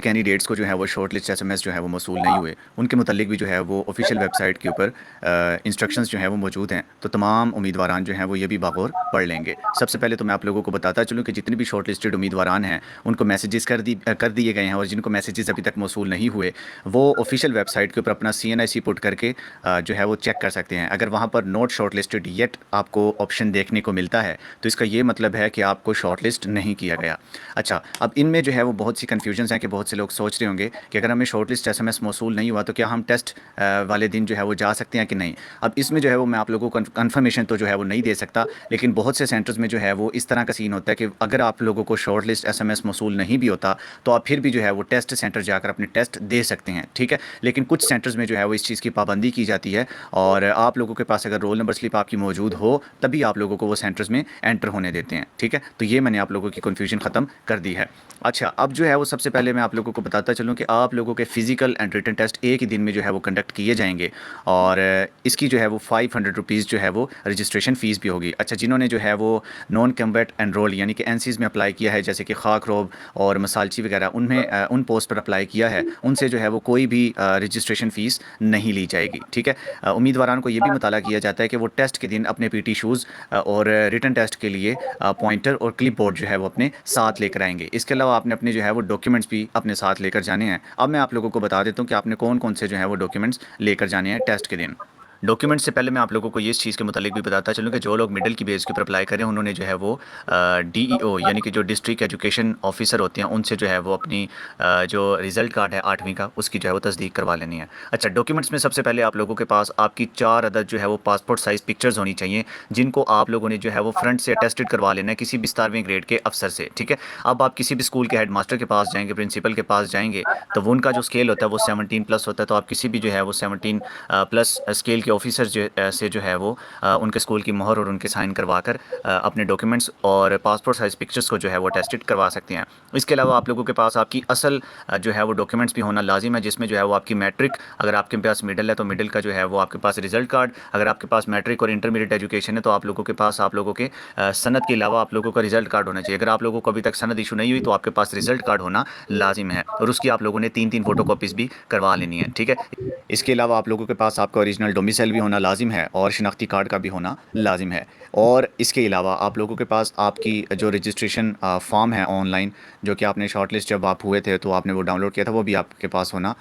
Candidates को जो है वो शॉर्ट लिस्ट एसएमएस जो है वो मौसूल नहीं हुए, उनके मुतालिक भी जो है वो ऑफिशियल वेबसाइट के ऊपर इंस्ट्रक्शंस जो है वो मौजूद हैं। तो तमाम उम्मीदवारान जो हैं वो ये भी बागौर पढ़ लेंगे। सबसे पहले तो मैं आप लोगों को बताता चलूँ कि जितने भी शॉर्ट लिस्टेड उम्मीदवारान हैं उनको मैसेजेस कर दिए गए हैं, और जिनको मैसेजेस अभी तक मौसूल नहीं हुए वो ऑफिशियल वेबसाइट के ऊपर अपना CNIC पुट करके जो है वो चेक कर सकते हैं। अगर वहाँ पर नोट शॉर्ट लिस्टेड येट आपको ऑप्शन देखने को मिलता है तो इसका ये मतलब है कि आपको शॉर्ट लिस्ट नहीं किया गया। अच्छा, अब इनमें जो है वो बहुत सी कन्फ्यूजन्स हैं कि बहुत से लोग सोच रहे होंगे कि अगर हमें शॉर्ट लिस्ट एसएमएस मौसूल नहीं हुआ तो क्या हम टेस्ट वाले दिन जो है वो जा सकते हैं कि नहीं। अब इसमें जो है वो मैं आप लोगों को कन्फर्मेशन तो जो है वो नहीं दे सकता, लेकिन बहुत से सेंटर्स में जो है वो इस तरह का सीन होता है कि अगर आप लोगों को शॉर्ट लिस्ट एसएमएस मौसूल नहीं भी होता तो आप फिर भी जो है वो टेस्ट सेंटर जाकर अपने टेस्ट दे सकते हैं, ठीक है। लेकिन कुछ सेंटर्स में जो है वो इस चीज़ की पाबंदी की जाती है, और आप लोगों के पास अगर रोल नंबर स्लिप आपकी मौजूद हो तभी आप लोगों को वो सेंटर्स में एंटर होने देते हैं, ठीक है। तो ये मैंने आप लोगों की कन्फ्यूजन ख़त्म कर दी है। अच्छा, अब जो है वो सबसे पहले मैं आप लोगों को बताता चलूँ कि आप लोगों के फ़िज़िकल एंड रिटन टेस्ट एक ही दिन में जो है वो कंडक्ट किए जाएंगे, और इसकी जो है वो ₹500 जो है वो रजिस्ट्रेशन फ़ीस भी होगी। अच्छा, जिन्होंने जो है वो नॉन कम्बैट एनरोल यानी कि एनसीज़ में अप्लाई किया है, जैसे कि खाक रोब और मसालची वगैरह, उनमें उन पोस्ट पर अप्लाई किया है, उनसे जो है वो कोई भी रजिस्ट्रेशन फ़ीस नहीं ली जाएगी, ठीक है। उम्मीदवारान को ये भी मुताला किया जाता है कि वो टेस्ट के दिन अपने PT शूज़ और रिटन टेस्ट के लिए पॉइंटर और क्लिप बोर्ड जो है वो अपने साथ लेकर आएंगे। इसके अलावा आपने अपने जो है वो डॉक्यूमेंट्स भी अपने साथ लेकर जाने हैं। अब मैं आप लोगों को बता देता हूँ कि आपने कौन कौन से जो है वो डॉक्यूमेंट्स लेकर जाने हैं टेस्ट के दिन। डॉक्यूमेंट से पहले मैं आप लोगों को ये इस चीज़ के मुतालिक भी बताता चलूँ कि जो लोग मिडिल की बेस के ऊपर अप्लाई करें उन्होंने जो है वो DEO यानी कि जो डिस्ट्रिक्ट एजुकेशन ऑफिसर होते हैं उनसे जो है वो अपनी जो रिज़ल्ट कार्ड है 8वीं का उसकी जो है वो तस्दीक करवा लेनी है। अच्छा, डॉक्यूमेंट्स में सबसे पहले आप लोगों के पास आपकी 4 अदद जो है वो पासपोर्ट साइज़ पिक्चर्स होनी चाहिए, जिनको आप लोगों ने जो है वो फ्रंट से अटेस्टेड करवा लेना है किसी भी 17वीं ग्रेड के अफसर से, ठीक है। अब आप किसी भी स्कूल के हेड मास्टर के पास जाएंगे, प्रिंसिपल के पास जाएंगे, तो वो उनका जो स्केल होता है वो 17+ होता है। तो आप किसी भी जो है वो 17+ स्केल के ऑफिसर से जो है वो उनके स्कूल की मोहर और उनके साइन करवा कर अपने डॉक्यूमेंट्स और पासपोर्ट साइज़ पिक्चर्स को जो है वो अटेस्टेड करवा सकते हैं। इसके अलावा आप लोगों के पास आपकी असल जो है वो डॉक्यूमेंट्स भी होना लाजिम है, जिसमें जो है वो आपकी मैट्रिक, अगर आपके पास मिडिल है तो मिडिल का जो है वो आपके पास रिजल्ट कार्ड, अगर आपके पास मैट्रिक और इंटरमीडिएट एजुकेशन है तो आप लोगों के पास आप लोगों के सनद के अलावा आप लोगों का रिजल्ट कार्ड होना चाहिए। अगर आप लोगों को अभी तक सनद इशू नहीं हुई तो आपके पास रिजल्ट कार्ड होना लाजिम है, और उसकी आप लोगों ने 3-3 फ़ोटो कॉपीज़ भी करवा लेनी है, ठीक है। इसके अलावा आप लोगों के पास आपका ओरिजिनल डोमिसाइल भी होना लाजिम है और शिनाख्ती कार्ड का भी होना लाजिम है। और इसके अलावा आप लोगों के पास आपकी जो रजिस्ट्रेशन फॉर्म है ऑनलाइन, जो कि आपने शॉर्ट लिस्ट जब आप हुए थे तो आपने वो डाउनलोड किया था, वो भी आपके पास होना